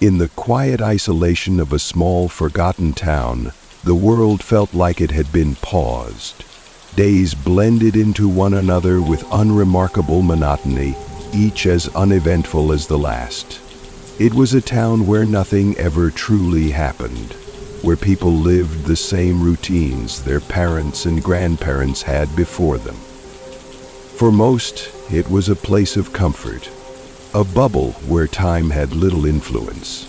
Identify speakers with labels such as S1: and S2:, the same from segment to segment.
S1: In the quiet isolation of a small, forgotten town, the world felt like it had been paused. Days blended into one another with unremarkable monotony, each as uneventful as the last. It was a town where nothing ever truly happened, where people lived the same routines their parents and grandparents had before them. For most, it was a place of comfort, a bubble where time had little influence.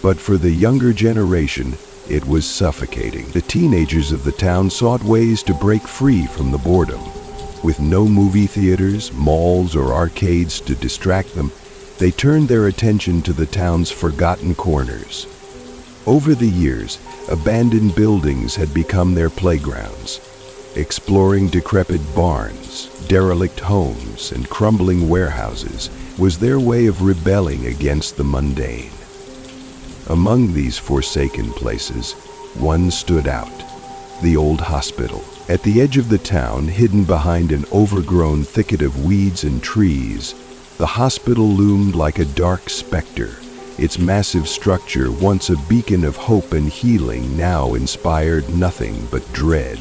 S1: But for the younger generation, it was suffocating. The teenagers of the town sought ways to break free from the boredom. With no movie theaters, malls, or arcades to distract them, they turned their attention to the town's forgotten corners. Over the years, abandoned buildings had become their playgrounds. Exploring decrepit barns, derelict homes, and crumbling warehouses was their way of rebelling against the mundane. Among these forsaken places, one stood out: the old hospital. At the edge of the town, hidden behind an overgrown thicket of weeds and trees, the hospital loomed like a dark specter. Its massive structure, once a beacon of hope and healing, now inspired nothing but dread.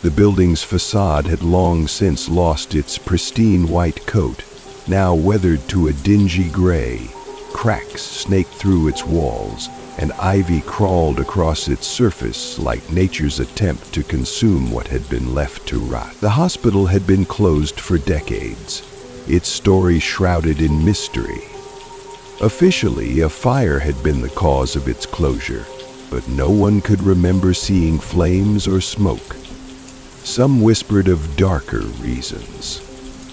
S1: The building's facade had long since lost its pristine white coat, now weathered to a dingy gray. Cracks snaked through its walls, and ivy crawled across its surface like nature's attempt to consume what had been left to rot. The hospital had been closed for decades, its story shrouded in mystery. Officially, a fire had been the cause of its closure, but no one could remember seeing flames or smoke. Some whispered of darker reasons.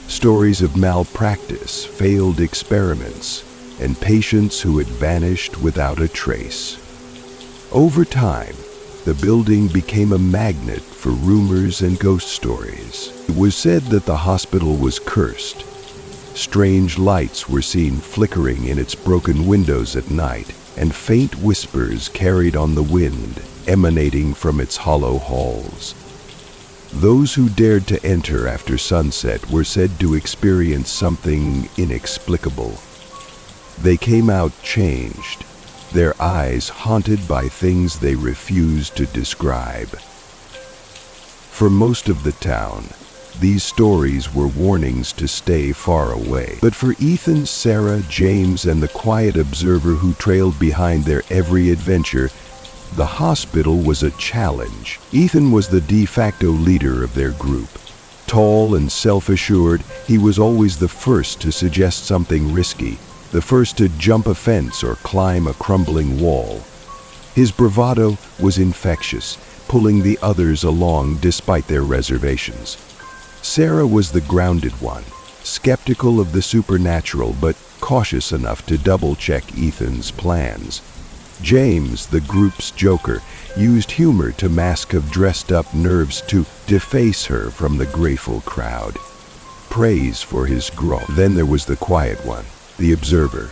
S1: Stories of malpractice, failed experiments, and patients who had vanished without a trace. Over time, the building became a magnet for rumors and ghost stories. It was said that the hospital was cursed. Strange lights were seen flickering in its broken windows at night, and faint whispers carried on the wind, emanating from its hollow halls. Those who dared to enter after sunset were said to experience something inexplicable. They came out changed, their eyes haunted by things they refused to describe. For most of the town, these stories were warnings to stay far away. But for Ethan, Sarah, James, and the quiet observer who trailed behind their every adventure, the hospital was a challenge. Ethan was the de facto leader of their group. Tall and self-assured, he was always the first to suggest something risky, the first to jump a fence or climb a crumbling wall. His bravado was infectious, pulling the others along despite their reservations. Sarah was the grounded one, skeptical of the supernatural but cautious enough to double-check Ethan's plans. James, the group's joker, used humor to mask of dressed-up nerves to deface her from the grateful crowd. Praise for his growth. Then there was the quiet one, the observer.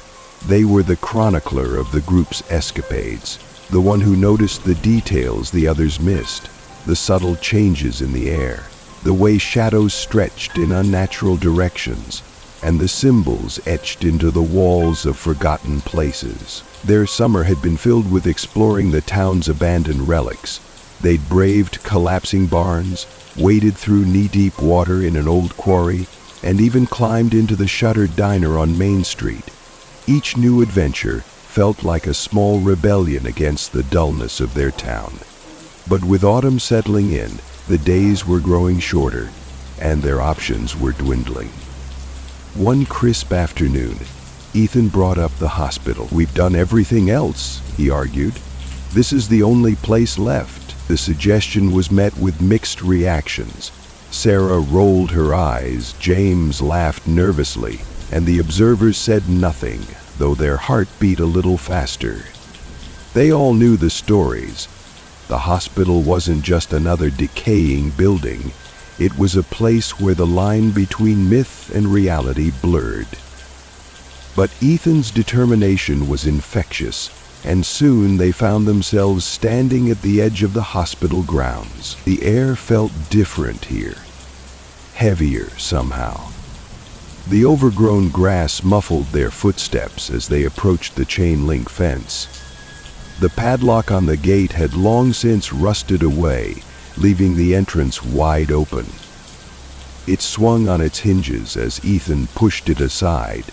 S1: They were the chronicler of the group's escapades, the one who noticed the details the others missed, the subtle changes in the air, the way shadows stretched in unnatural directions, and the symbols etched into the walls of forgotten places. Their summer had been filled with exploring the town's abandoned relics. They'd braved collapsing barns, waded through knee-deep water in an old quarry, and even climbed into the shuttered diner on Main Street. Each new adventure felt like a small rebellion against the dullness of their town. But with autumn settling in, the days were growing shorter, and their options were dwindling. One crisp afternoon, Ethan brought up the hospital. "We've done everything else," he argued. "This is the only place left." The suggestion was met with mixed reactions. Sarah rolled her eyes, James laughed nervously, and the observers said nothing, though their heart beat a little faster. They all knew the stories. The hospital wasn't just another decaying building. It was a place where the line between myth and reality blurred. But Ethan's determination was infectious, and soon they found themselves standing at the edge of the hospital grounds. The air felt different here, heavier somehow. The overgrown grass muffled their footsteps as they approached the chain-link fence. The padlock on the gate had long since rusted away, leaving the entrance wide open. It swung on its hinges as Ethan pushed it aside,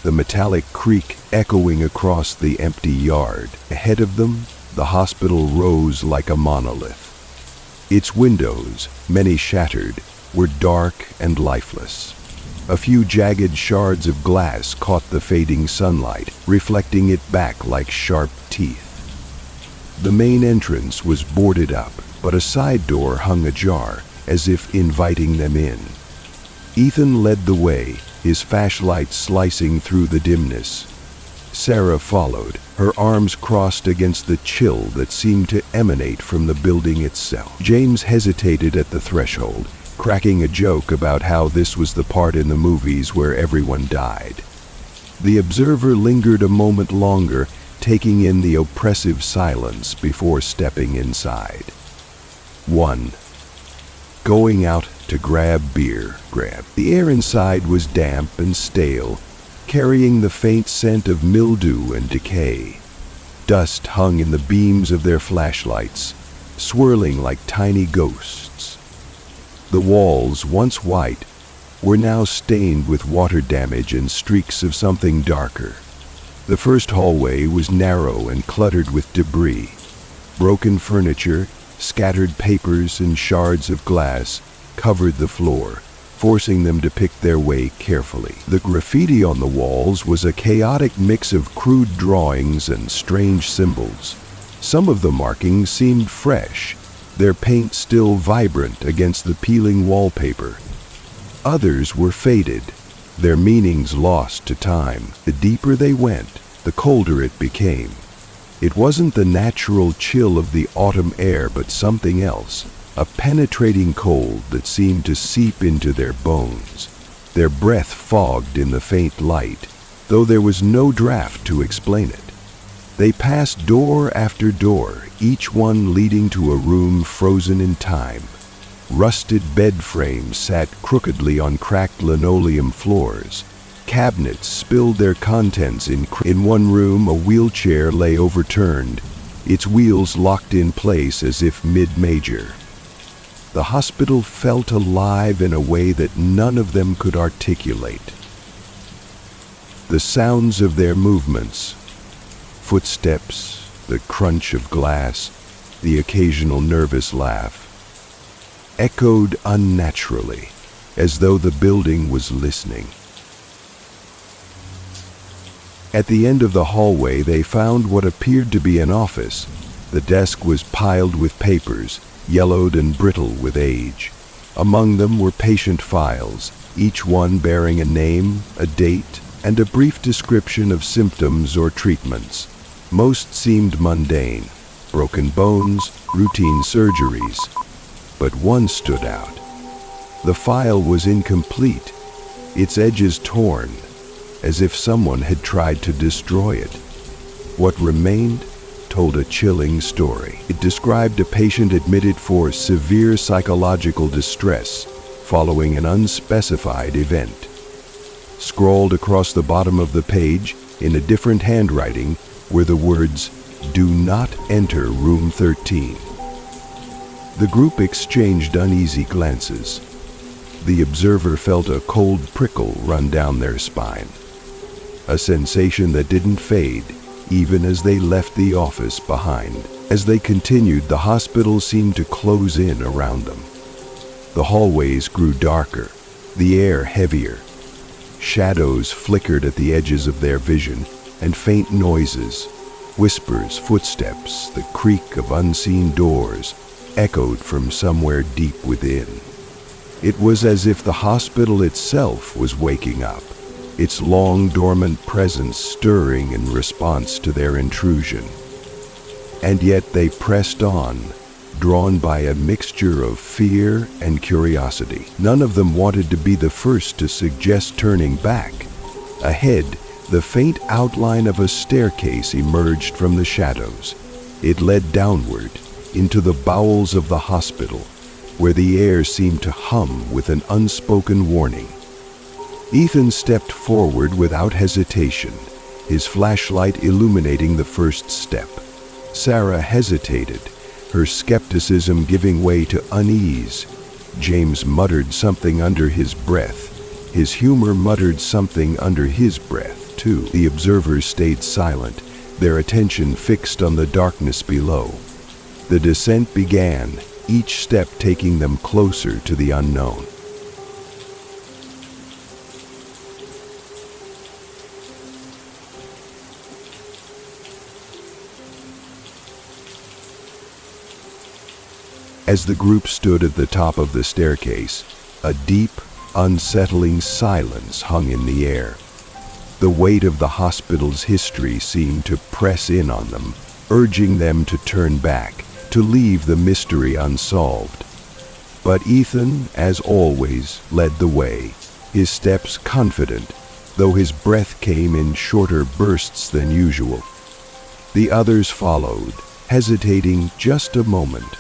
S1: the metallic creak echoing across the empty yard. Ahead of them, the hospital rose like a monolith. Its windows, many shattered, were dark and lifeless. A few jagged shards of glass caught the fading sunlight, reflecting it back like sharp teeth. The main entrance was boarded up, but a side door hung ajar, as if inviting them in. Ethan led the way, his flashlight slicing through the dimness. Sarah followed, her arms crossed against the chill that seemed to emanate from the building itself. James hesitated at the threshold, cracking a joke about how this was the part in the movies where everyone died. The observer lingered a moment longer, taking in the oppressive silence before stepping inside. 1. Going out to grab beer. The air inside was damp and stale, carrying the faint scent of mildew and decay. Dust hung in the beams of their flashlights, swirling like tiny ghosts. The walls, once white, were now stained with water damage and streaks of something darker. The first hallway was narrow and cluttered with debris. Broken furniture, scattered papers, and shards of glass covered the floor, forcing them to pick their way carefully. The graffiti on the walls was a chaotic mix of crude drawings and strange symbols. Some of the markings seemed fresh, their paint still vibrant against the peeling wallpaper. Others were faded, their meanings lost to time. The deeper they went, the colder it became. It wasn't the natural chill of the autumn air, but something else, a penetrating cold that seemed to seep into their bones. Their breath fogged in the faint light, though there was no draft to explain it. They passed door after door, each one leading to a room frozen in time. Rusted bed frames sat crookedly on cracked linoleum floors. Cabinets spilled their contents in one room. A wheelchair lay overturned, its wheels locked in place as if mid-major. The hospital felt alive in a way that none of them could articulate. The sounds of their movements, footsteps, the crunch of glass, the occasional nervous laugh, echoed unnaturally, as though the building was listening. At the end of the hallway, they found what appeared to be an office. The desk was piled with papers, yellowed and brittle with age. Among them were patient files, each one bearing a name, a date, and a brief description of symptoms or treatments. Most seemed mundane, broken bones, routine surgeries. But one stood out. The file was incomplete, its edges torn, as if someone had tried to destroy it. What remained told a chilling story. It described a patient admitted for severe psychological distress following an unspecified event. Scrawled across the bottom of the page, in a different handwriting, were the words, "Do not enter room 13." The group exchanged uneasy glances. The observer felt a cold prickle run down their spine, a sensation that didn't fade even as they left the office behind. As they continued, the hospital seemed to close in around them. The hallways grew darker, the air heavier. Shadows flickered at the edges of their vision, and faint noises, whispers, footsteps, the creak of unseen doors, echoed from somewhere deep within. It was as if the hospital itself was waking up, its long dormant presence stirring in response to their intrusion. And yet they pressed on, drawn by a mixture of fear and curiosity. None of them wanted to be the first to suggest turning back. Ahead, the faint outline of a staircase emerged from the shadows. It led downward, into the bowels of the hospital, where the air seemed to hum with an unspoken warning. Ethan stepped forward without hesitation, his flashlight illuminating the first step. Sarah hesitated, her skepticism giving way to unease. James muttered something under his breath. His humor muttered something under his breath, too. The observers stayed silent, their attention fixed on the darkness below. The descent began, each step taking them closer to the unknown. As the group stood at the top of the staircase, a deep, unsettling silence hung in the air. The weight of the hospital's history seemed to press in on them, urging them to turn back, to leave the mystery unsolved. But Ethan, as always, led the way, his steps confident, though his breath came in shorter bursts than usual. The others followed, hesitating just a moment,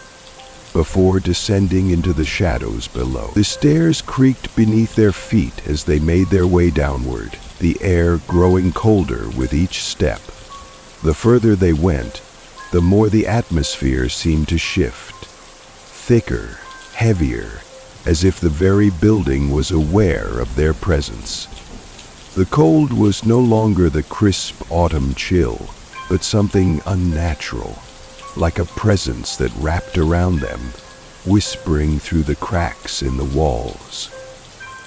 S1: before descending into the shadows below. The stairs creaked beneath their feet as they made their way downward, the air growing colder with each step. The further they went, the more the atmosphere seemed to shift. Thicker, heavier, as if the very building was aware of their presence. The cold was no longer the crisp autumn chill, but something unnatural, like a presence that wrapped around them, whispering through the cracks in the walls.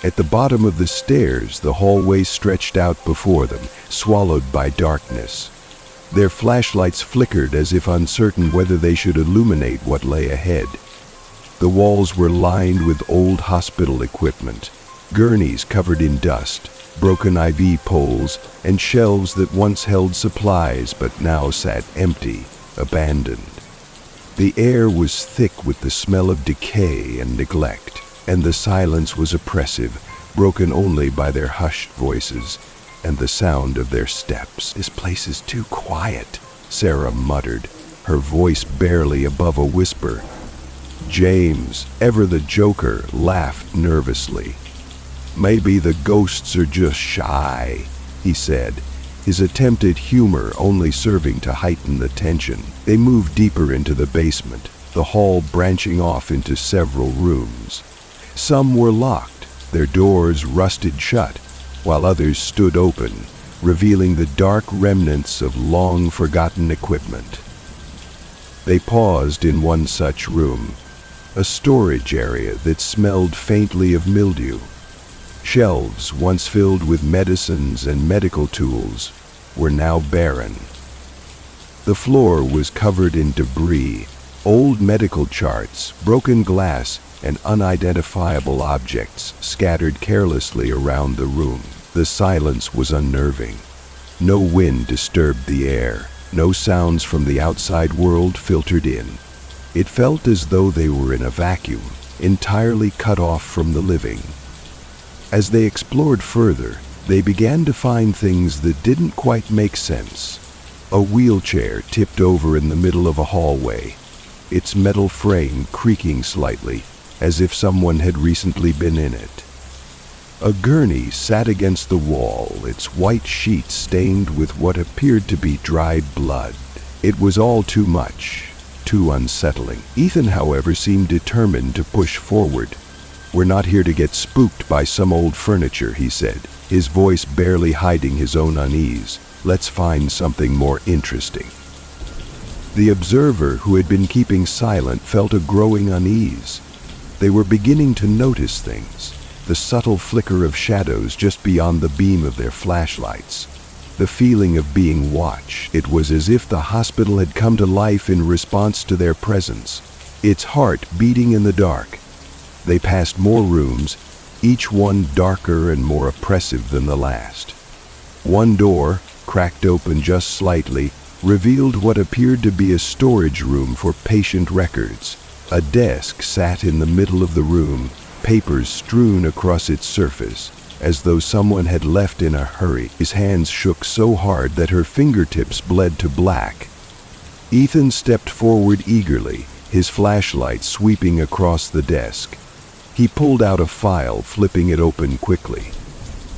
S1: At the bottom of the stairs, the hallway stretched out before them, swallowed by darkness. Their flashlights flickered as if uncertain whether they should illuminate what lay ahead. The walls were lined with old hospital equipment, gurneys covered in dust, broken IV poles, and shelves that once held supplies but now sat empty, abandoned. The air was thick with the smell of decay and neglect, and the silence was oppressive, broken only by their hushed voices and the sound of their steps. "This place is too quiet," Sarah muttered, her voice barely above a whisper. James, ever the joker, laughed nervously. "Maybe the ghosts are just shy," he said, his attempt at humor only serving to heighten the tension. They moved deeper into the basement, the hall branching off into several rooms. Some were locked, their doors rusted shut, while others stood open, revealing the dark remnants of long-forgotten equipment. They paused in one such room, a storage area that smelled faintly of mildew. Shelves, once filled with medicines and medical tools, were now barren. The floor was covered in debris, old medical charts, broken glass, and unidentifiable objects scattered carelessly around the room. The silence was unnerving. No wind disturbed the air, no sounds from the outside world filtered in. It felt as though they were in a vacuum, entirely cut off from the living. As they explored further, they began to find things that didn't quite make sense. A wheelchair tipped over in the middle of a hallway, its metal frame creaking slightly, as if someone had recently been in it. A gurney sat against the wall, its white sheet stained with what appeared to be dried blood. It was all too much, too unsettling. Ethan, however, seemed determined to push forward. "We're not here to get spooked by some old furniture," he said, his voice barely hiding his own unease. "Let's find something more interesting." The observer, who had been keeping silent, felt a growing unease. They were beginning to notice things, the subtle flicker of shadows just beyond the beam of their flashlights, the feeling of being watched. It was as if the hospital had come to life in response to their presence, its heart beating in the dark. They passed more rooms, each one darker and more oppressive than the last. One door, cracked open just slightly, revealed what appeared to be a storage room for patient records. A desk sat in the middle of the room, papers strewn across its surface, as though someone had left in a hurry. His hands shook so hard that her fingertips bled to black. Ethan stepped forward eagerly, his flashlight sweeping across the desk. He pulled out a file, flipping it open quickly.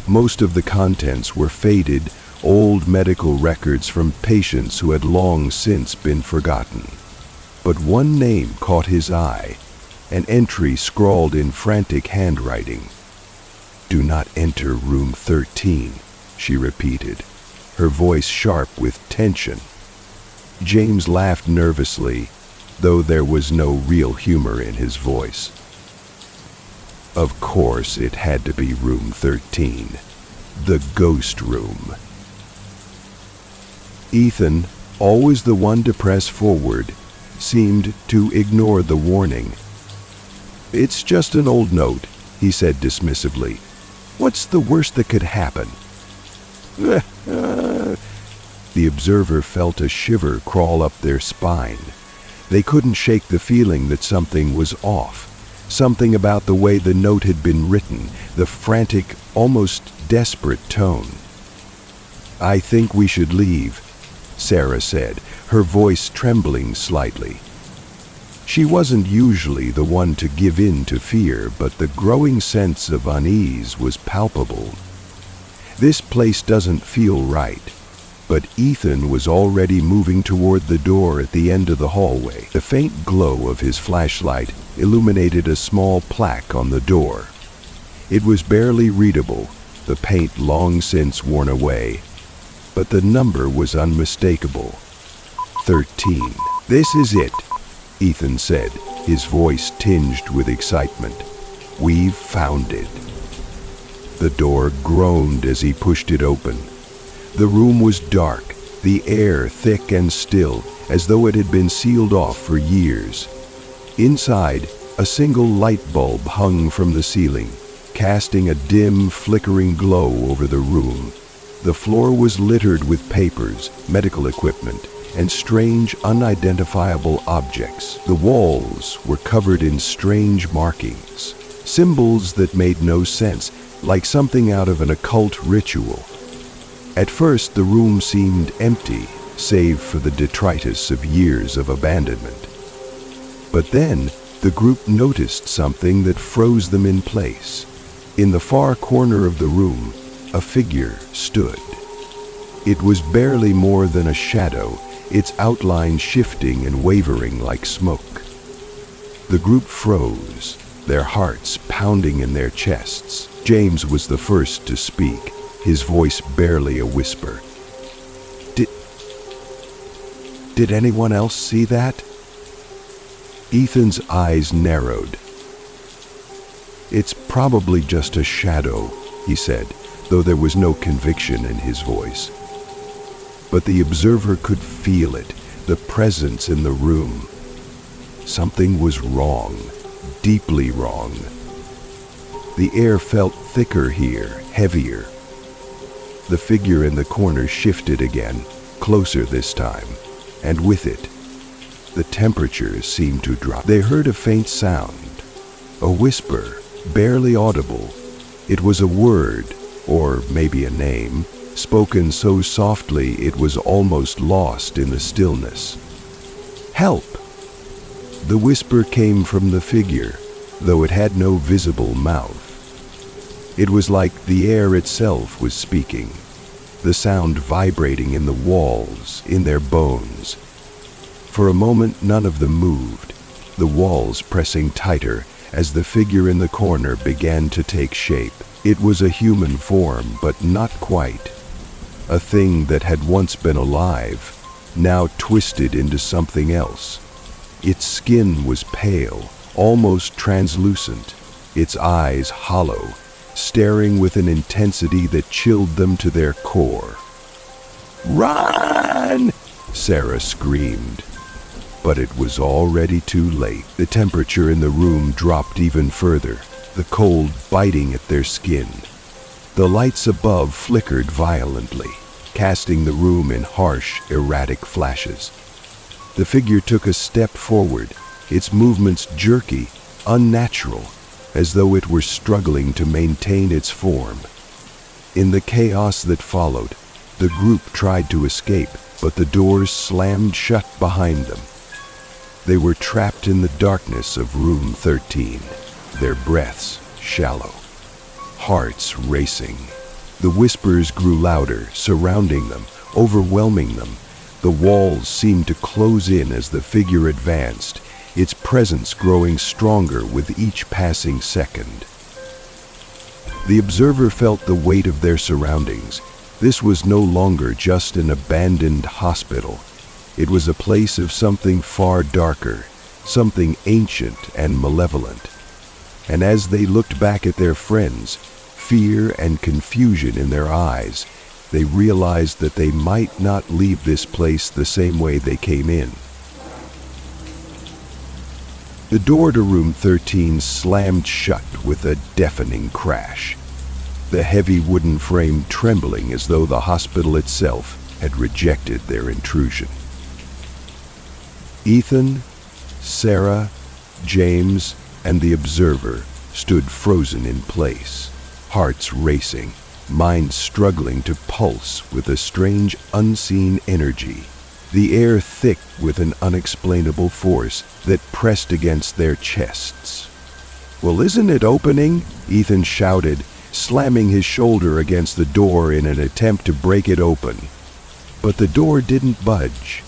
S1: Most of the contents were faded, old medical records from patients who had long since been forgotten. But one name caught his eye, an entry scrawled in frantic handwriting. "Do not enter room 13, she repeated, her voice sharp with tension. James laughed nervously, though there was no real humor in his voice. Of course it had to be room 13, the ghost room. Ethan, always the one to press forward, seemed to ignore the warning. "It's just an old note," he said dismissively. "What's the worst that could happen?" The observer felt a shiver crawl up their spine. They couldn't shake the feeling that something was off. Something about the way the note had been written, the frantic, almost desperate tone. "I think we should leave," Sarah said, her voice trembling slightly. She wasn't usually the one to give in to fear, but the growing sense of unease was palpable. This place doesn't feel right. But Ethan was already moving toward the door at the end of the hallway. The faint glow of his flashlight illuminated a small plaque on the door. It was barely readable, the paint long since worn away, but the number was unmistakable. 13. "This is it," Ethan said, his voice tinged with excitement. "We've found it." The door groaned as he pushed it open. The room was dark, the air thick and still, as though it had been sealed off for years. Inside, a single light bulb hung from the ceiling, casting a dim, flickering glow over the room. The floor was littered with papers, medical equipment, and strange, unidentifiable objects. The walls were covered in strange markings, symbols that made no sense, like something out of an occult ritual. At first, the room seemed empty, save for the detritus of years of abandonment. But then, the group noticed something that froze them in place. In the far corner of the room, a figure stood. It was barely more than a shadow, its outline shifting and wavering like smoke. The group froze, their hearts pounding in their chests. James was the first to speak, his voice barely a whisper. Did anyone else see that?" Ethan's eyes narrowed. "It's probably just a shadow," he said, though there was no conviction in his voice. But the observer could feel it, the presence in the room. Something was wrong, deeply wrong. The air felt thicker here, heavier. The figure in the corner shifted again, closer this time, and with it, the temperature seemed to drop. They heard a faint sound, a whisper, barely audible. It was a word, or maybe a name, spoken so softly it was almost lost in the stillness. "Help!" The whisper came from the figure, though it had no visible mouth. It was like the air itself was speaking, the sound vibrating in the walls, in their bones. For a moment, none of them moved, the walls pressing tighter as the figure in the corner began to take shape. It was a human form, but not quite. A thing that had once been alive, now twisted into something else. Its skin was pale, almost translucent, its eyes hollow, staring with an intensity that chilled them to their core. "Run!" Sarah screamed. But it was already too late. The temperature in the room dropped even further, the cold biting at their skin. The lights above flickered violently, casting the room in harsh, erratic flashes. The figure took a step forward, its movements jerky, unnatural, as though it were struggling to maintain its form. In the chaos that followed, the group tried to escape, but the doors slammed shut behind them. They were trapped in the darkness of room 13, their breaths shallow, hearts racing. The whispers grew louder, surrounding them, overwhelming them. The walls seemed to close in as the figure advanced, its presence growing stronger with each passing second. The observer felt the weight of their surroundings. This was no longer just an abandoned hospital. It was a place of something far darker, something ancient and malevolent. And as they looked back at their friends, fear and confusion in their eyes, they realized that they might not leave this place the same way they came in. The door to room 13 slammed shut with a deafening crash, the heavy wooden frame trembling as though the hospital itself had rejected their intrusion. Ethan, Sarah, James, and the observer stood frozen in place, hearts racing, minds struggling to pulse with a strange, unseen energy, the air thick with an unexplainable force that pressed against their chests. "Well, isn't it opening?" Ethan shouted, slamming his shoulder against the door in an attempt to break it open. But the door didn't budge.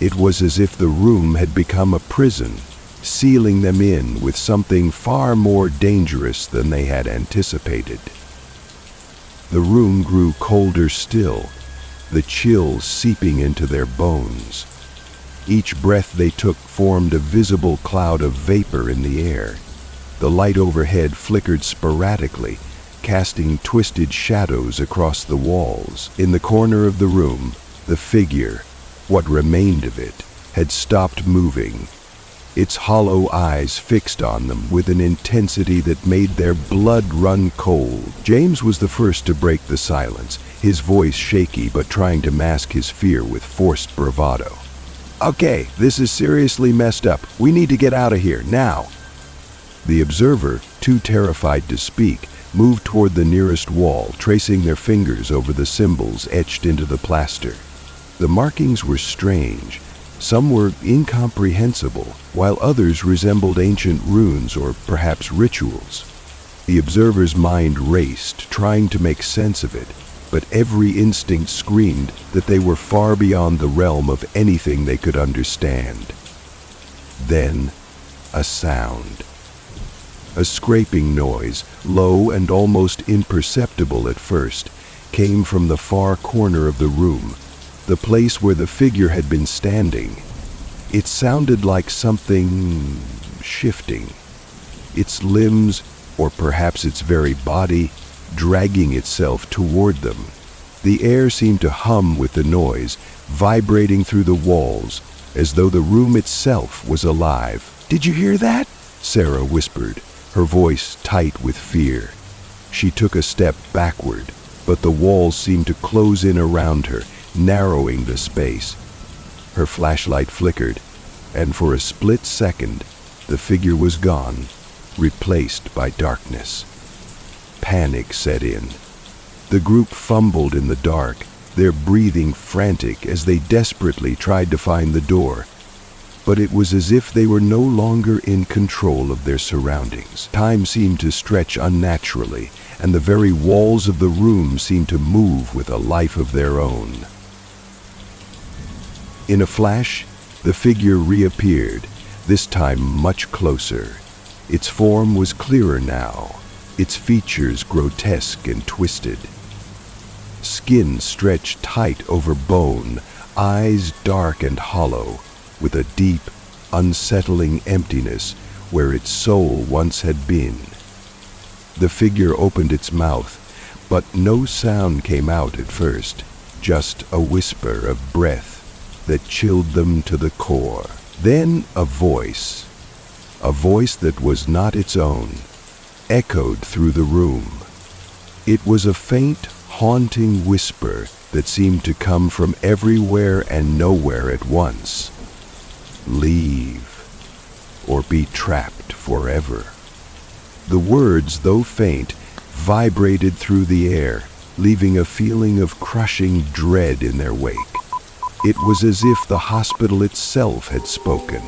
S1: It was as if the room had become a prison, sealing them in with something far more dangerous than they had anticipated. The room grew colder still, the chill seeping into their bones. Each breath they took formed a visible cloud of vapor in the air. The light overhead flickered sporadically, casting twisted shadows across the walls. In the corner of the room, the figure, what remained of it, had stopped moving, its hollow eyes fixed on them with an intensity that made their blood run cold. James was the first to break the silence, his voice shaky but trying to mask his fear with forced bravado. "Okay, this is seriously messed up. We need to get out of here, now." The observer, too terrified to speak, moved toward the nearest wall, tracing their fingers over the symbols etched into the plaster. The markings were strange. Some were incomprehensible, while others resembled ancient runes or perhaps rituals. The observer's mind raced, trying to make sense of it, but every instinct screamed that they were far beyond the realm of anything they could understand. Then, a sound. A scraping noise, low and almost imperceptible at first, came from the far corner of the room, the place where the figure had been standing. It sounded like something shifting, its limbs, or perhaps its very body, dragging itself toward them. The air seemed to hum with the noise, vibrating through the walls, as though the room itself was alive. "Did you hear that?" Sarah whispered, her voice tight with fear. She took a step backward, but the walls seemed to close in around her, narrowing the space. Her flashlight flickered, and for a split second, the figure was gone, replaced by darkness. Panic set in. The group fumbled in the dark, their breathing frantic as they desperately tried to find the door. But it was as if they were no longer in control of their surroundings. Time seemed to stretch unnaturally, and the very walls of the room seemed to move with a life of their own. In a flash, the figure reappeared, this time much closer. Its form was clearer now, its features grotesque and twisted. Skin stretched tight over bone, eyes dark and hollow, with a deep, unsettling emptiness where its soul once had been. The figure opened its mouth, but no sound came out at first, just a whisper of breath that chilled them to the core. Then a voice that was not its own, echoed through the room. It was a faint, haunting whisper that seemed to come from everywhere and nowhere at once. "Leave, or be trapped forever." The words, though faint, vibrated through the air, leaving a feeling of crushing dread in their wake. It was as if the hospital itself had spoken,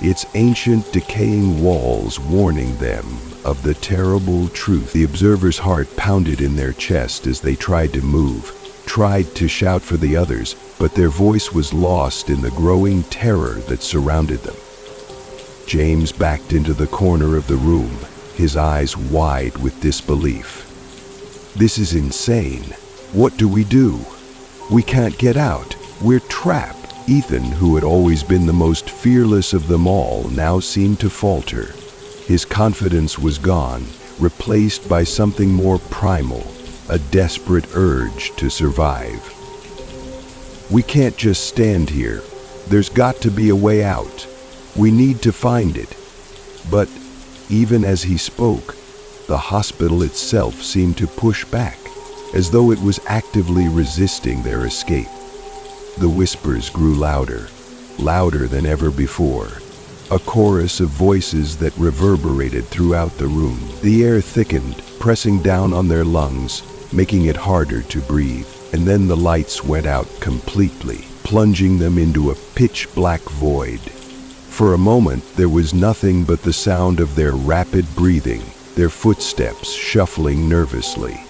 S1: its ancient, decaying walls warning them of the terrible truth. The observer's heart pounded in their chest as they tried to move, tried to shout for the others, but their voice was lost in the growing terror that surrounded them. James backed into the corner of the room, his eyes wide with disbelief. "This is insane. What do we do? We can't get out. We're trapped." Ethan, who had always been the most fearless of them all, now seemed to falter. His confidence was gone, replaced by something more primal, a desperate urge to survive. "We can't just stand here. There's got to be a way out. We need to find it." But even as he spoke, the hospital itself seemed to push back, as though it was actively resisting their escape. The whispers grew louder, louder than ever before, a chorus of voices that reverberated throughout the room. The air thickened, pressing down on their lungs, making it harder to breathe. And then the lights went out completely, plunging them into a pitch-black void. For a moment, there was nothing but the sound of their rapid breathing, their footsteps shuffling nervously.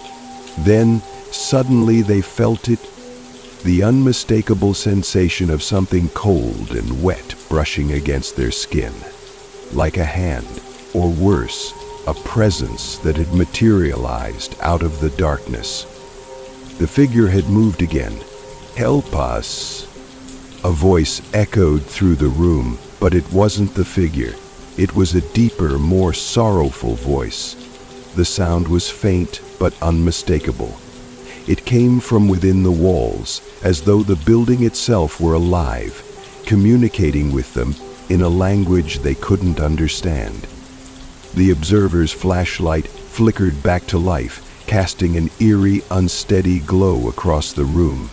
S1: Then, suddenly they felt it, the unmistakable sensation of something cold and wet brushing against their skin. Like a hand, or worse, a presence that had materialized out of the darkness. The figure had moved again. "Help us!" A voice echoed through the room, but it wasn't the figure. It was a deeper, more sorrowful voice. The sound was faint but unmistakable. It came from within the walls, as though the building itself were alive, communicating with them in a language they couldn't understand. The observer's flashlight flickered back to life, casting an eerie, unsteady glow across the room.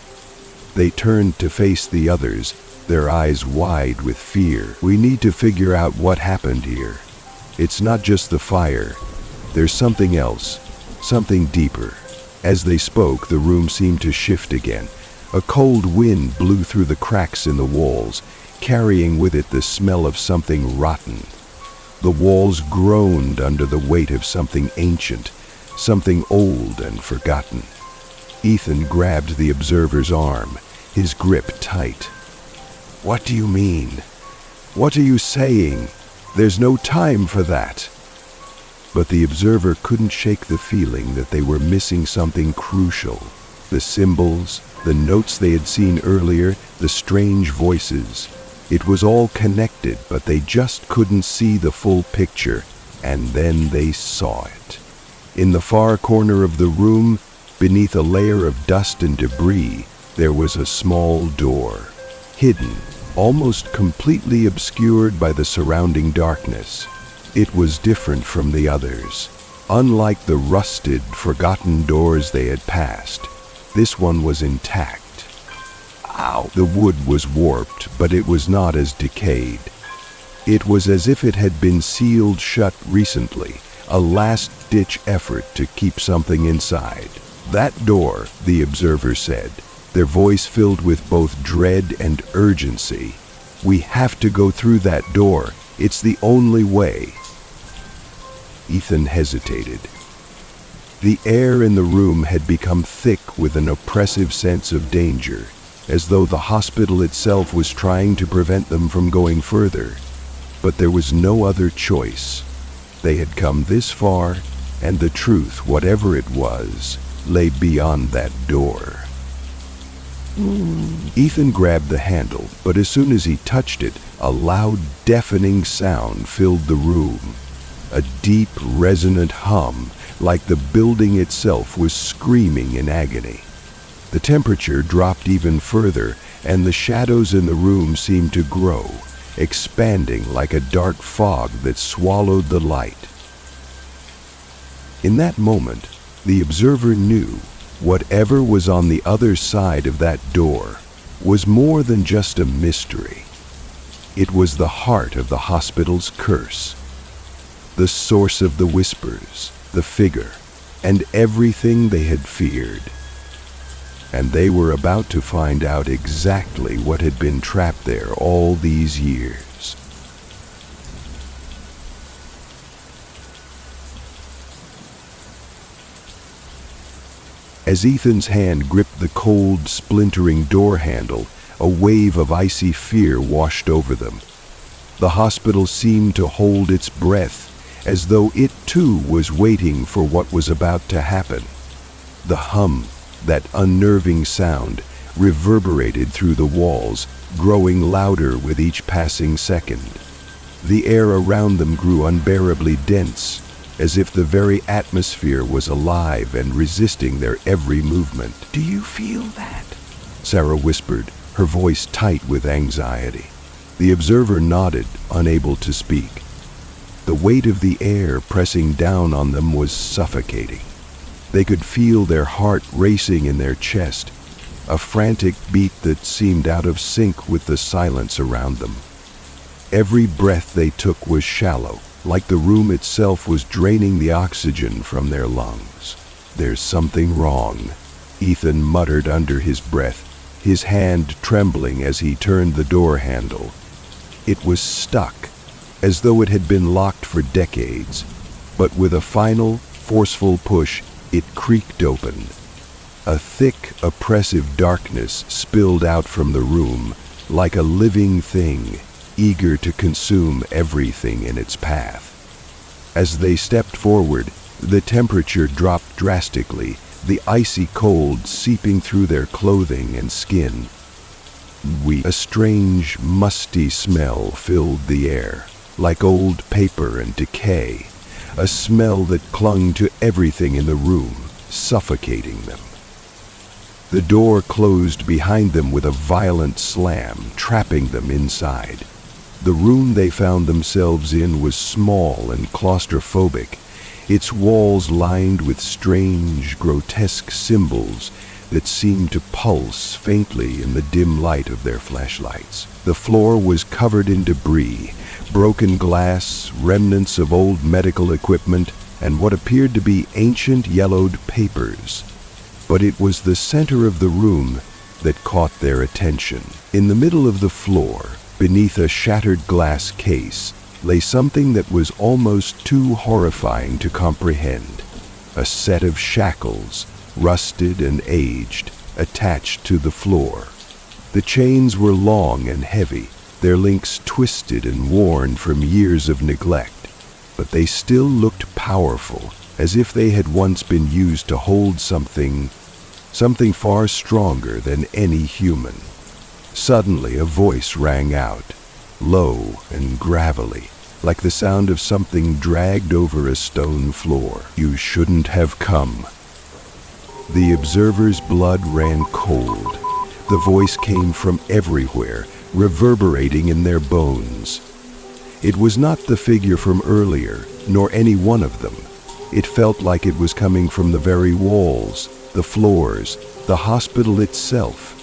S1: They turned to face the others, their eyes wide with fear. "We need to figure out what happened here. It's not just the fire. There's something else, something deeper." As they spoke, the room seemed to shift again. A cold wind blew through the cracks in the walls, carrying with it the smell of something rotten. The walls groaned under the weight of something ancient, something old and forgotten. Ethan grabbed the observer's arm, his grip tight. "What do you mean? What are you saying? There's no time for that." But the observer couldn't shake the feeling that they were missing something crucial. The symbols, the notes they had seen earlier, the strange voices. It was all connected, but they just couldn't see the full picture, and then they saw it. In the far corner of the room, beneath a layer of dust and debris, there was a small door, hidden, almost completely obscured by the surrounding darkness. It was different from the others. Unlike the rusted, forgotten doors they had passed, this one was intact. Ow! The wood was warped, but it was not as decayed. It was as if it had been sealed shut recently, a last-ditch effort to keep something inside. "That door," the observer said, their voice filled with both dread and urgency. "We have to go through that door. It's the only way." Ethan hesitated. The air in the room had become thick with an oppressive sense of danger, as though the hospital itself was trying to prevent them from going further. But there was no other choice. They had come this far, and the truth, whatever it was, lay beyond that door. Ethan grabbed the handle, but as soon as he touched it, a loud, deafening sound filled the room. A deep, resonant hum, like the building itself was screaming in agony. The temperature dropped even further, and the shadows in the room seemed to grow, expanding like a dark fog that swallowed the light. In that moment, the observer knew whatever was on the other side of that door was more than just a mystery. It was the heart of the hospital's curse, the source of the whispers, the figure, and everything they had feared. And they were about to find out exactly what had been trapped there all these years. As Ethan's hand gripped the cold, splintering door handle, a wave of icy fear washed over them. The hospital seemed to hold its breath, as though it too was waiting for what was about to happen. The hum, that unnerving sound, reverberated through the walls, growing louder with each passing second. The air around them grew unbearably dense, as if the very atmosphere was alive and resisting their every movement.
S2: "Do you feel that?"
S1: Sarah whispered, her voice tight with anxiety. The observer nodded, unable to speak. The weight of the air pressing down on them was suffocating. They could feel their heart racing in their chest, a frantic beat that seemed out of sync with the silence around them. Every breath they took was shallow, like the room itself was draining the oxygen from their lungs. "There's something wrong," Ethan muttered under his breath, his hand trembling as he turned the door handle. It was stuck, as though it had been locked for decades, but with a final, forceful push, it creaked open. A thick, oppressive darkness spilled out from the room, like a living thing, eager to consume everything in its path. As they stepped forward, the temperature dropped drastically, the icy cold seeping through their clothing and skin. A strange, musty smell filled the air, like old paper and decay, a smell that clung to everything in the room, suffocating them. The door closed behind them with a violent slam, trapping them inside. The room they found themselves in was small and claustrophobic, its walls lined with strange, grotesque symbols that seemed to pulse faintly in the dim light of their flashlights. The floor was covered in debris, broken glass, remnants of old medical equipment, and what appeared to be ancient yellowed papers. But it was the center of the room that caught their attention. In the middle of the floor, beneath a shattered glass case, lay something that was almost too horrifying to comprehend. A set of shackles, rusted and aged, attached to the floor. The chains were long and heavy, their links twisted and worn from years of neglect, but they still looked powerful, as if they had once been used to hold something far stronger than any human. Suddenly a voice rang out, low and gravelly, like the sound of something dragged over a stone floor. "You shouldn't have come." The observer's blood ran cold. The voice came from everywhere, reverberating in their bones. It was not the figure from earlier, nor any one of them. It felt like it was coming from the very walls, the floors, the hospital itself.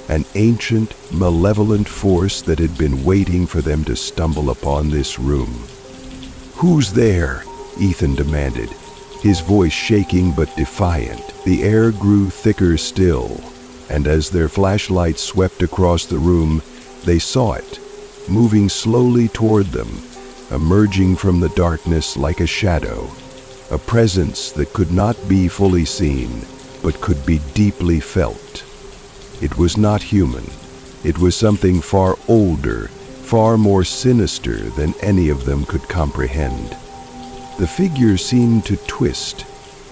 S1: An ancient, malevolent force that had been waiting for them to stumble upon this room. "Who's there?" Ethan demanded, his voice shaking but defiant. The air grew thicker still, and as their flashlights swept across the room, they saw it, moving slowly toward them, emerging from the darkness like a shadow, a presence that could not be fully seen, but could be deeply felt. It was not human. It was something far older, far more sinister than any of them could comprehend. The figure seemed to twist,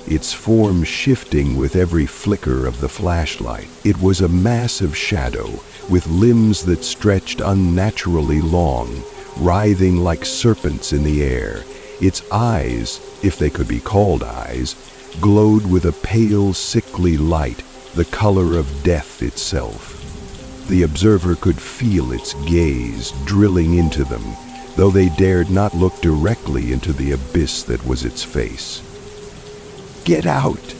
S1: its form shifting with every flicker of the flashlight. It was a mass of shadow, with limbs that stretched unnaturally long, writhing like serpents in the air. Its eyes, if they could be called eyes, glowed with a pale, sickly light, the color of death itself. The observer could feel its gaze drilling into them, though they dared not look directly into the abyss that was its face. "Get out,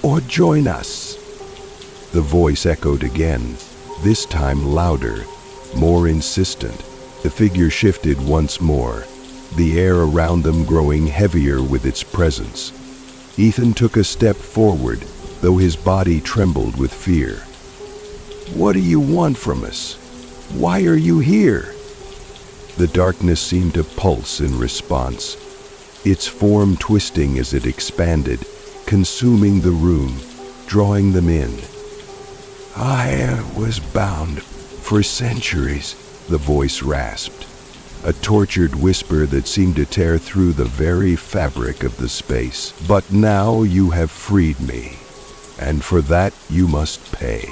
S1: or join us," the voice echoed again, this time louder, more insistent. The figure shifted once more, the air around them growing heavier with its presence. Ethan took a step forward, though his body trembled with fear. "What do you want from us? Why are you here?" The darkness seemed to pulse in response, its form twisting as it expanded, consuming the room, drawing them in. "I was bound for centuries," the voice rasped, a tortured whisper that seemed to tear through the very fabric of the space. "But now you have freed me, and for that you must pay."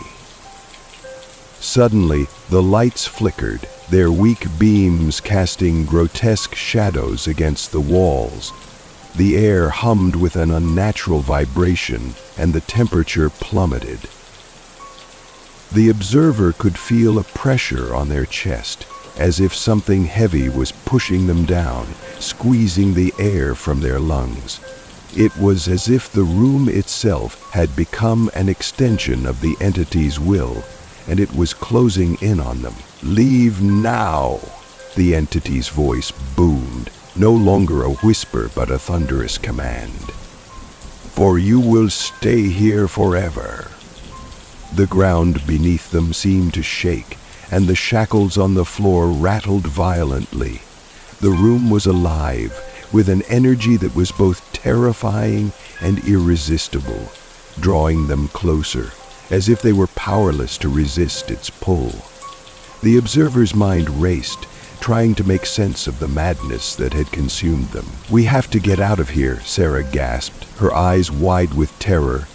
S1: Suddenly, the lights flickered, their weak beams casting grotesque shadows against the walls. The air hummed with an unnatural vibration, and the temperature plummeted. The observer could feel a pressure on their chest, as if something heavy was pushing them down, squeezing the air from their lungs. It was as if the room itself had become an extension of the entity's will, and it was closing in on them. "Leave now," the entity's voice boomed, no longer a whisper but a thunderous command. "For you will stay here forever." The ground beneath them seemed to shake, and the shackles on the floor rattled violently. The room was alive, with an energy that was both terrifying and irresistible, drawing them closer, as if they were powerless to resist its pull. The observer's mind raced, trying to make sense of the madness that had consumed them. "We have to get out of here," Sarah gasped, her eyes wide with terror.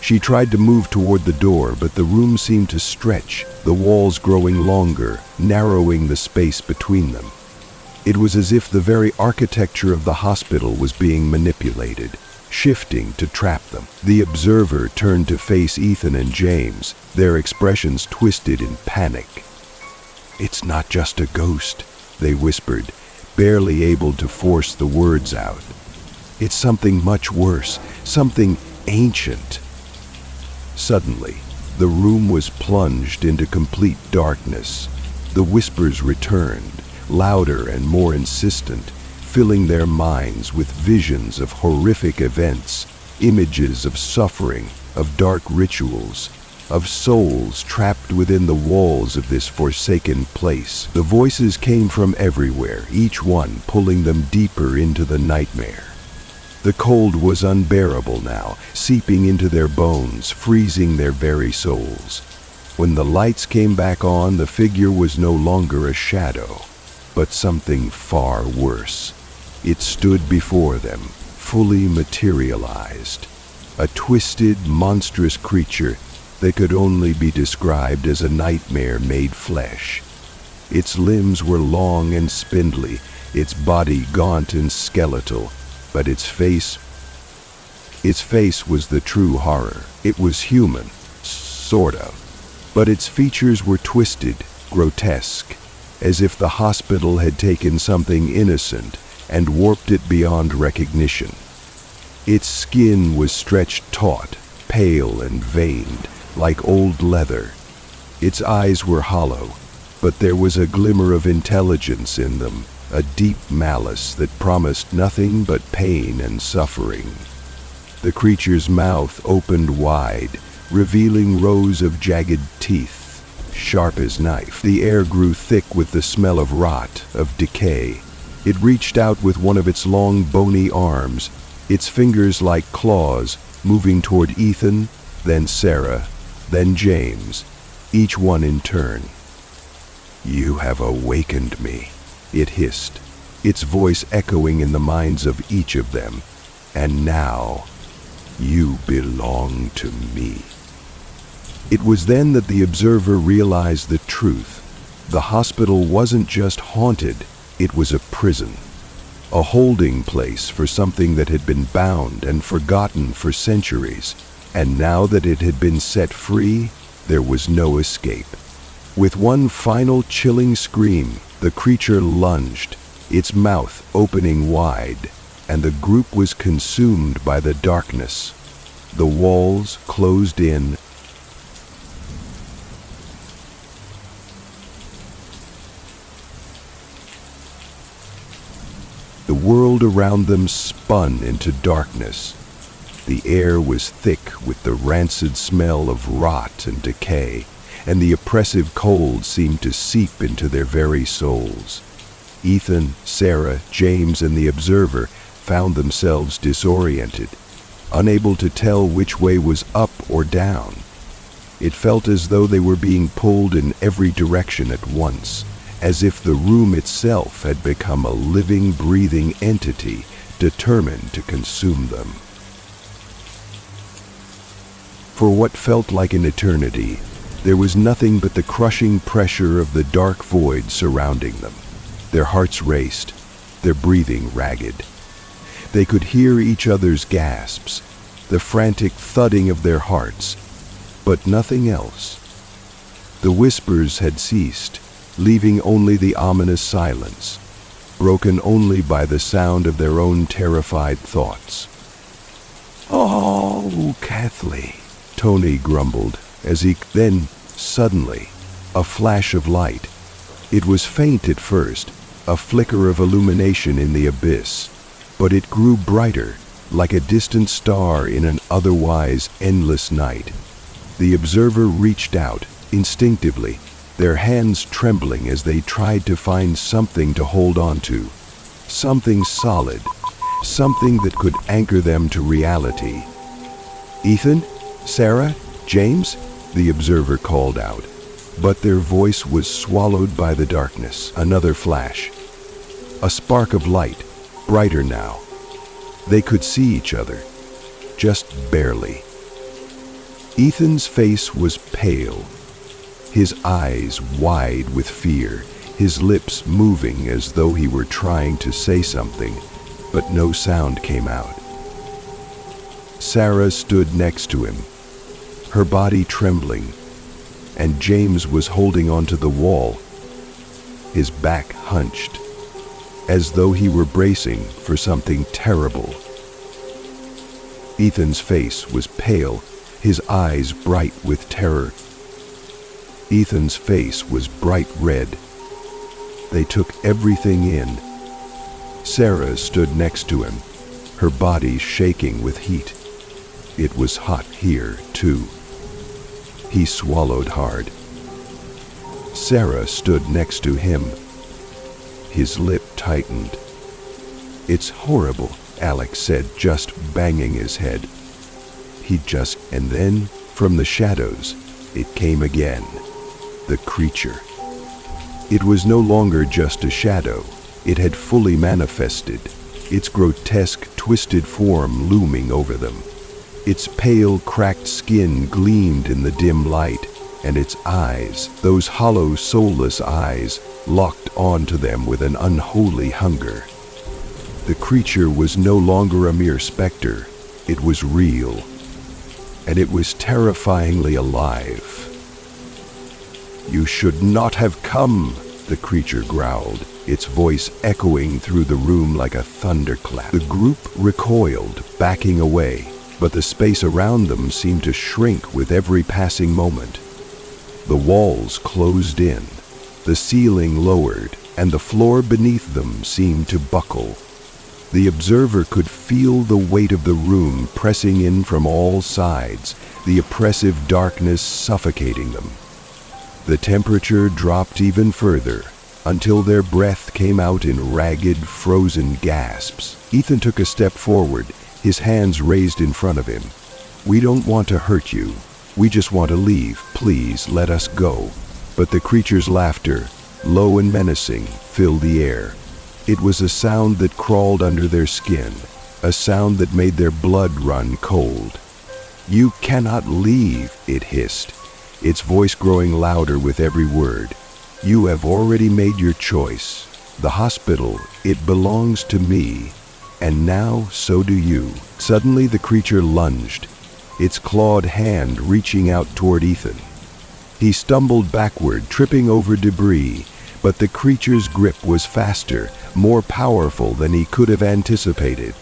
S1: She tried to move toward the door, but the room seemed to stretch, the walls growing longer, narrowing the space between them. It was as if the very architecture of the hospital was being manipulated, shifting to trap them. The observer turned to face Ethan and James, their expressions twisted in panic. "It's not just a ghost," they whispered, barely able to force the words out. "It's something much worse, something ancient." Suddenly, the room was plunged into complete darkness. The whispers returned, louder and more insistent, filling their minds with visions of horrific events, images of suffering, of dark rituals, of souls trapped within the walls of this forsaken place. The voices came from everywhere, each one pulling them deeper into the nightmare. The cold was unbearable now, seeping into their bones, freezing their very souls. When the lights came back on, the figure was no longer a shadow, but something far worse. It stood before them, fully materialized, a twisted, monstrous creature that could only be described as a nightmare made flesh. Its limbs were long and spindly, its body gaunt and skeletal, but its face was the true horror. It was human, sort of, but its features were twisted, grotesque, as if the hospital had taken something innocent and warped it beyond recognition. Its skin was stretched taut, pale and veined, like old leather. Its eyes were hollow, but there was a glimmer of intelligence in them, a deep malice that promised nothing but pain and suffering. The creature's mouth opened wide, revealing rows of jagged teeth, sharp as knife. The air grew thick with the smell of rot, of decay. It reached out with one of its long, bony arms, its fingers like claws, moving toward Ethan, then Sarah, then James, each one in turn. "You have awakened me," it hissed, its voice echoing in the minds of each of them. "And now, you belong to me." It was then that the observer realized the truth. The hospital wasn't just haunted, it was a prison, a holding place for something that had been bound and forgotten for centuries. And now that it had been set free, there was no escape. With one final chilling scream, the creature lunged, its mouth opening wide, and the group was consumed by the darkness. The walls closed in. The world around them spun into darkness. The air was thick with the rancid smell of rot and decay, and the oppressive cold seemed to seep into their very souls. Ethan, Sarah, James, and the observer found themselves disoriented. unable to tell which way was up or down. It felt as though they were being pulled in every direction at once, as if the room itself had become a living, breathing entity determined to consume them. For what felt like an eternity, there was nothing but the crushing pressure of the dark void surrounding them. Their hearts raced, their breathing ragged. They could hear each other's gasps, the frantic thudding of their hearts, but nothing else. The whispers had ceased, leaving only the ominous silence, broken only by the sound of their own terrified thoughts. "Oh, Kathleen," Tony grumbled, as he then, suddenly, a flash of light. It was faint at first, a flicker of illumination in the abyss, but it grew brighter, like a distant star in an otherwise endless night. The observer reached out, instinctively, their hands trembling as they tried to find something to hold on to, something solid, something that could anchor them to reality. "Ethan? Sarah? James?" the observer called out, but their voice was swallowed by the darkness. Another flash. A spark of light, brighter now. They could see each other, just barely. Ethan's face was pale, his eyes wide with fear, his lips moving as though he were trying to say something, but no sound came out. Sarah stood next to him, her body trembling, and James was holding onto the wall, his back hunched, as though he were bracing for something terrible. Ethan's face was pale, his eyes bright with terror. Ethan's face was bright red. They took everything in. Sarah stood next to him, her body shaking with heat. It was hot here, too. He swallowed hard. Sarah stood next to him. His lip tightened. "It's horrible," Alex said, just banging his head. And then, from the shadows, it came again. The creature. It was no longer just a shadow. It had fully manifested, its grotesque, twisted form looming over them. Its pale, cracked skin gleamed in the dim light, and its eyes, those hollow, soulless eyes, locked onto them with an unholy hunger. The creature was no longer a mere specter. It was real, and it was terrifyingly alive. "You should not have come," the creature growled, its voice echoing through the room like a thunderclap. The group recoiled, backing away, but the space around them seemed to shrink with every passing moment. The walls closed in, the ceiling lowered, and the floor beneath them seemed to buckle. The observer could feel the weight of the room pressing in from all sides, the oppressive darkness suffocating them. The temperature dropped even further, until their breath came out in ragged, frozen gasps. Ethan took a step forward, his hands raised in front of him. "We don't want to hurt you. We just want to leave. Please let us go." But the creature's laughter, low and menacing, filled the air. It was a sound that crawled under their skin, a sound that made their blood run cold. "You cannot leave," it hissed, its voice growing louder with every word. "You have already made your choice. The hospital, it belongs to me, and now so do you." Suddenly the creature lunged, its clawed hand reaching out toward Ethan. He stumbled backward, tripping over debris, but the creature's grip was faster, more powerful than he could have anticipated.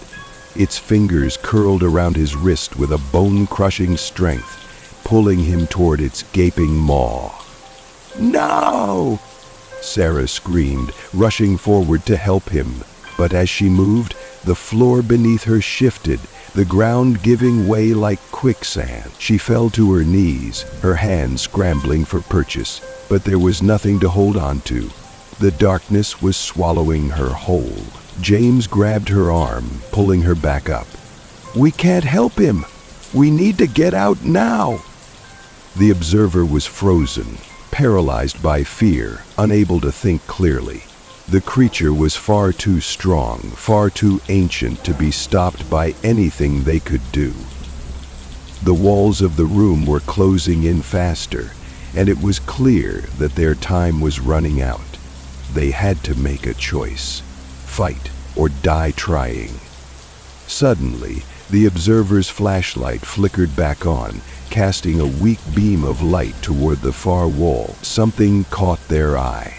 S1: Its fingers curled around his wrist with a bone-crushing strength, pulling him toward its gaping maw. "No!" Sarah screamed, rushing forward to help him. But as she moved, the floor beneath her shifted, the ground giving way like quicksand. She fell to her knees, her hands scrambling for purchase, but there was nothing to hold on to. The darkness was swallowing her whole. James grabbed her arm, pulling her back up. "We can't help him. We need to get out now." The observer was frozen, paralyzed by fear, unable to think clearly. The creature was far too strong, far too ancient to be stopped by anything they could do. The walls of the room were closing in faster, and it was clear that their time was running out. They had to make a choice: fight or die trying. Suddenly, the observer's flashlight flickered back on, casting a weak beam of light toward the far wall. Something caught their eye.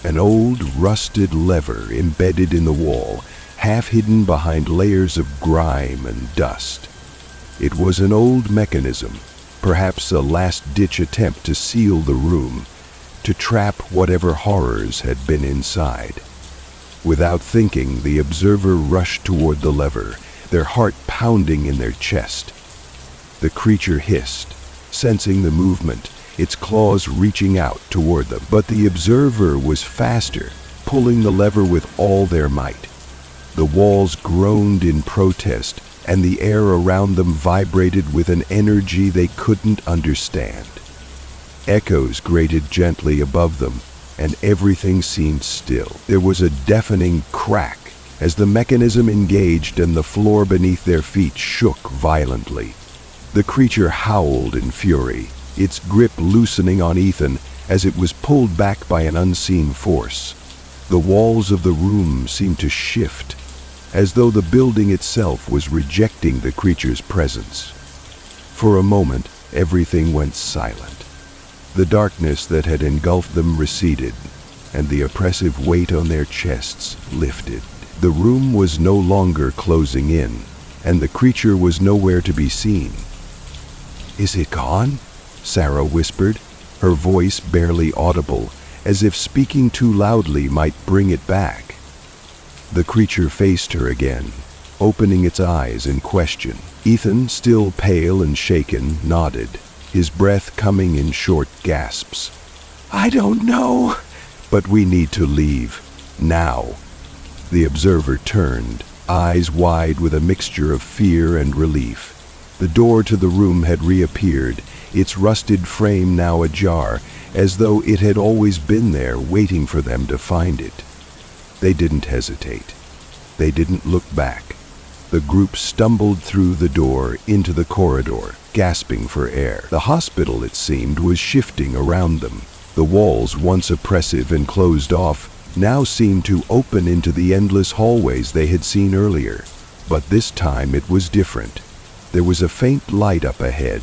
S1: An old, rusted lever embedded in the wall, half hidden behind layers of grime and dust. It was an old mechanism, perhaps a last-ditch attempt to seal the room, to trap whatever horrors had been inside. Without thinking, the observer rushed toward the lever, their heart pounding in their chest. The creature hissed, sensing the movement, its claws reaching out toward them. But the observer was faster, pulling the lever with all their might. The walls groaned in protest, and the air around them vibrated with an energy they couldn't understand. Echoes grated gently above them, and everything seemed still. There was a deafening crack as the mechanism engaged and the floor beneath their feet shook violently. The creature howled in fury, its grip loosening on Ethan as it was pulled back by an unseen force. The walls of the room seemed to shift, as though the building itself was rejecting the creature's presence. For a moment, everything went silent. The darkness that had engulfed them receded, and the oppressive weight on their chests lifted. The room was no longer closing in, and the creature was nowhere to be seen. "Is it gone?" Sarah whispered, her voice barely audible, as if speaking too loudly might bring it back. The creature faced her again, opening its eyes in question. Ethan, still pale and shaken, nodded, his breath coming in short gasps. "I don't know, but we need to leave. Now." The observer turned, eyes wide with a mixture of fear and relief. The door to the room had reappeared, its rusted frame now ajar, as though it had always been there waiting for them to find it. They didn't hesitate. They didn't look back. The group stumbled through the door into the corridor, gasping for air. The hospital, it seemed, was shifting around them. The walls, once oppressive and closed off, now seemed to open into the endless hallways they had seen earlier. But this time it was different. There was a faint light up ahead,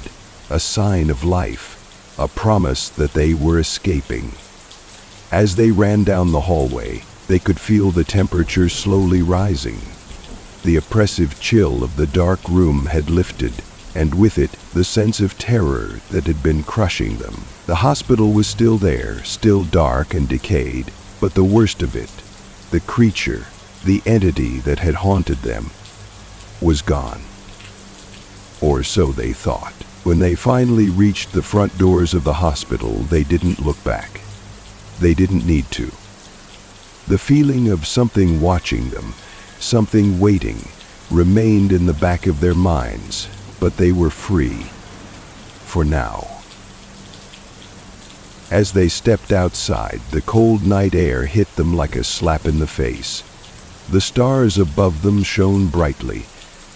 S1: a sign of life, a promise that they were escaping. As they ran down the hallway, they could feel the temperature slowly rising. The oppressive chill of the dark room had lifted, and with it the sense of terror that had been crushing them. The hospital was still there, still dark and decayed, but the worst of it, the creature, the entity that had haunted them, was gone. Or so they thought. When they finally reached the front doors of the hospital, they didn't look back. They didn't need to. The feeling of something watching them, something waiting, remained in the back of their minds, but they were free. For now. As they stepped outside, the cold night air hit them like a slap in the face. The stars above them shone brightly,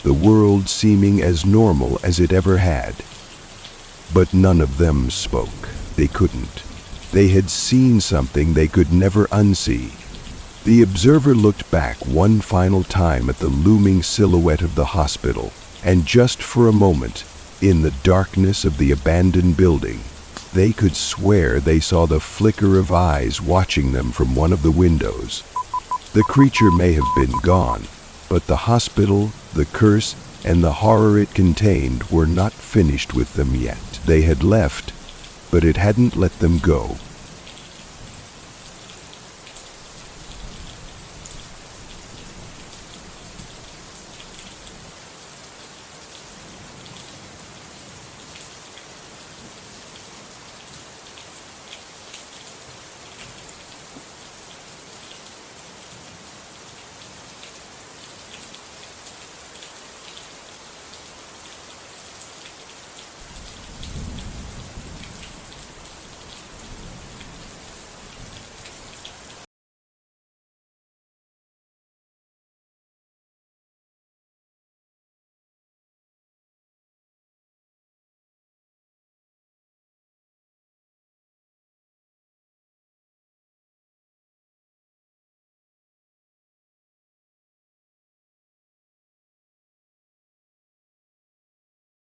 S1: the world seeming as normal as it ever had. But none of them spoke. They couldn't. They had seen something they could never unsee. The observer looked back one final time at the looming silhouette of the hospital, and just for a moment, in the darkness of the abandoned building, they could swear they saw the flicker of eyes watching them from one of the windows. The creature may have been gone, but the hospital, the curse, and the horror it contained were not finished with them yet. They had left, but it hadn't let them go.